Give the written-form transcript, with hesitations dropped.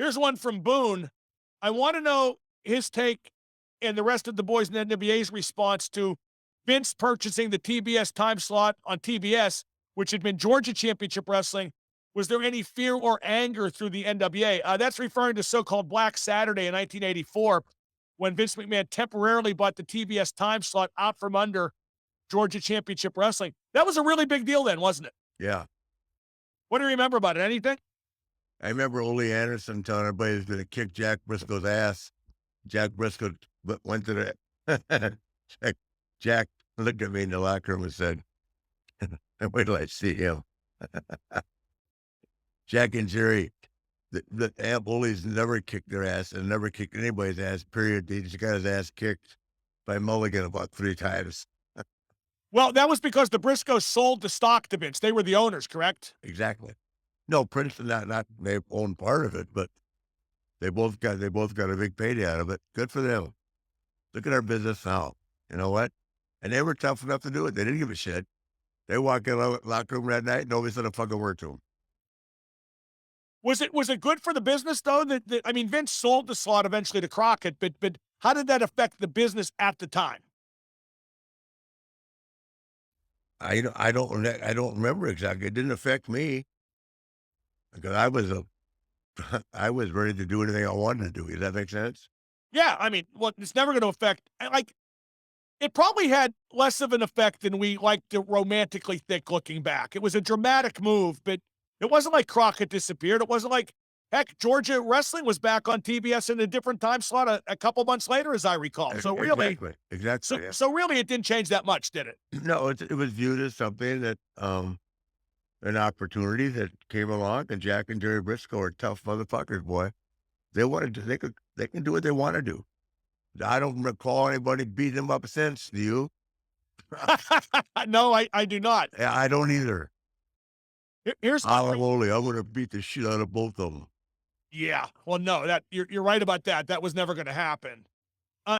Here's one from Boone. I want to know his take and the rest of the boys in the NWA's response to Vince purchasing the TBS time slot on TBS, which had been Georgia Championship Wrestling. Was there any fear or anger through the NWA? That's referring to so-called Black Saturday in 1984, when Vince McMahon temporarily bought the TBS time slot out from under Georgia Championship Wrestling. That was a really big deal then, wasn't it? Yeah. What do you remember about it? Anything? I remember Ole Anderson telling everybody he was going to kick Jack Briscoe's ass. Jack Briscoe went to the Jack looked at me in the locker room and said, "Wait till I see him." Jack and Jerry, the Amp Ole's never kicked their ass and never kicked anybody's ass. Period. He just got his ass kicked by Mulligan about 3 times. Well, that was because the Briscoes sold the stock to Vince. They were the owners, correct? Exactly. No, Princeton not they own part of it, but they both got a big payday out of it. Good for them. Look at our business now. You know what? And they were tough enough to do it. They didn't give a shit. They walk in the locker room that night, nobody said a fucking word to them. Was it good for the business though? That I mean, Vince sold the slot eventually to Crockett, but how did that affect the business at the time? I don't remember exactly. It didn't affect me because I was ready to do anything I wanted to do. Does that make sense? Yeah, I mean, well, it's never going to affect. Like, it probably had less of an effect than we like to romantically think looking back. It was a dramatic move, but it wasn't like Crockett disappeared. It wasn't like, heck, Georgia wrestling was back on TBS in a different time slot a couple months later, as I recall. So really, Exactly. Yeah. so really, it didn't change that much, did it? No, it was viewed as something that an opportunity that came along, and Jack and Jerry Briscoe are tough motherfuckers, boy. They wanted to, they can do what they want to do. I don't recall anybody beating them up since. Do you? No, I do not. Yeah, I don't either. Here's one I'm from only I'm gonna beat the shit out of both of them. yeah. Well, no, that you're right about that. That was never going to happen.